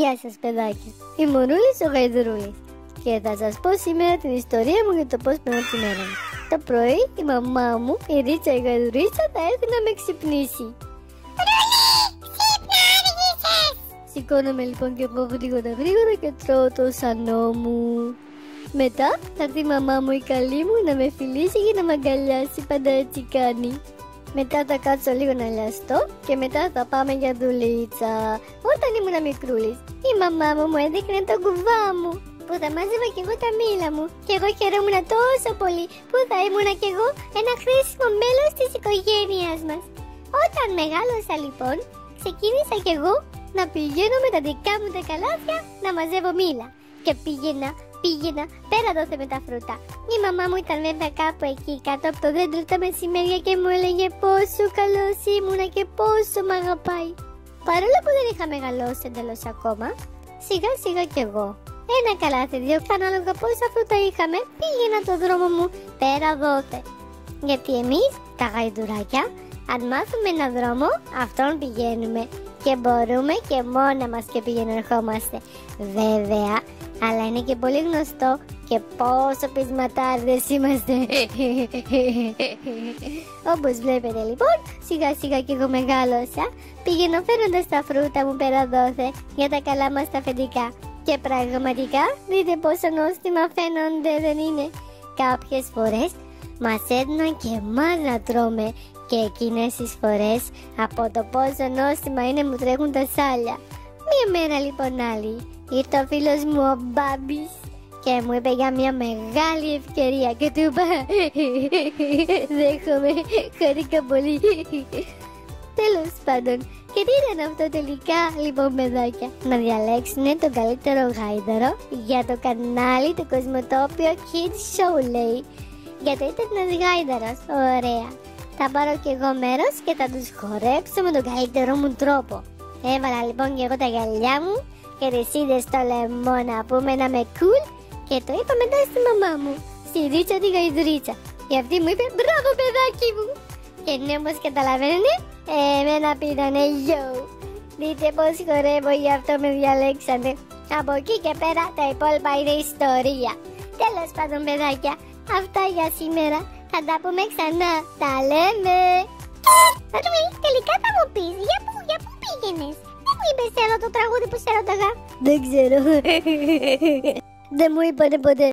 Γεια σας παιδάκια, είμαι ο Ρούλης ο Γαϊδουρούλης και θα σας πω σήμερα την ιστορία μου για το πώς περνάω τη μέρα μου. Το πρωί η μαμά μου, η Ρίτσα η Γαϊδουρίτσα, θα έρθει να με ξυπνήσει. Ρούλη, ξύπνα, άργησες! Σηκώνομαι λοιπόν και εγώ γρήγορα και τρώω το σανό μου. Μετά θα έρθει η μαμά μου η καλή μου να με φιλήσει και να με αγκαλιάσει, πάντα έτσι κάνει. Μετά θα κάτσω λίγο να λιαστώ και μετά θα πάμε για δουλίτσα. Όταν ήμουν μικρούλης, η μαμά μου έδειχνε τον κουβά μου που θα μάζευα κι εγώ τα μήλα μου και εγώ χαιρόμουν τόσο πολύ που θα ήμουν κι εγώ ένα χρήσιμο μέλος της οικογένειας μας. Όταν μεγάλωσα λοιπόν, ξεκίνησα κι εγώ να πηγαίνω με τα δικά μου τα καλάθια να μαζεύω μήλα και πήγαινα πέρα δόθε με τα φρούτα. Η μαμά μου ήταν βέβαια κάπου εκεί κάτω από το δέντρο τα μεσημέρια και μου έλεγε πόσο καλός ήμουνα και πόσο μ' αγαπάει. Παρόλο που δεν είχα μεγαλώσει εντελώς ακόμα, σιγά σιγά κι εγώ, ένα καλάθι, δύο, ανάλογα πόσα φρούτα είχαμε, πήγαινα το δρόμο μου πέρα δόθε. Γιατί εμείς τα γαϊδουράκια, αν μάθουμε έναν δρόμο, αυτόν πηγαίνουμε και μπορούμε και μόνα μας και πηγαίνουμε ερχόμαστε. Βέβαια, αλλά είναι και πολύ γνωστό και πόσο πεισματάρδες είμαστε. Όπως βλέπετε λοιπόν, σιγά σιγά και εγώ μεγάλωσα, πηγαίνω φέρνοντας τα φρούτα μου πέρα δόθε για τα καλά μας τα αφεντικά. Και πραγματικά δείτε πόσο νόστιμα φαίνονται, δεν είναι? Κάποιες φορές μας έδιναν και εμάς να τρώμε και εκείνες τις φορές από το πόσο νόστιμα είναι μου τρέχουν τα σάλια. Μία μέρα λοιπόν άλλη ήρθε ο φίλος μου ο Μπάμπης και μου είπε για μια μεγάλη ευκαιρία και του είπα δέχομαι, χάρηκα πολύ. Τέλος πάντων, και τι ήταν αυτό τελικά λοιπόν παιδάκια? Να διαλέξουνε τον καλύτερο γάιδαρο για το κανάλι του Κοσμοτόπιο Kids Show, λέει. Γιατί ήταν ένας γάιδαρος, ωραία. Θα πάρω κι εγώ μέρος και θα τους χορέψω με τον καλύτερό μου τρόπο. Έβαλα λοιπόν και εγώ τα γυαλιά μου και ρεσίδες στο λαιμό να πούμε να είμαι cool και το είπα μετά στη μαμά μου, στη Ρίτσα τη Γαϊδουρίτσα. Και αυτή μου είπε μπράβο παιδάκι μου. Και ναι, όπως καταλαβαίνετε, εμένα πήρανε yo. Δείτε πως χορεύω, γι' αυτό με διαλέξανε. Από εκεί και πέρα τα υπόλοιπα είναι ιστορία. Τέλος πάντων παιδάκια, αυτά για σήμερα. Θα τα πούμε ξανά. Τα λέμε. Ρούλη, τελικά θα μου πεις για πού πήγαινες? Δεν μου είπες εδώ το τραγούδι που σε ρώταγα. Δεν ξέρω. Δεν μου είπανε ποτέ.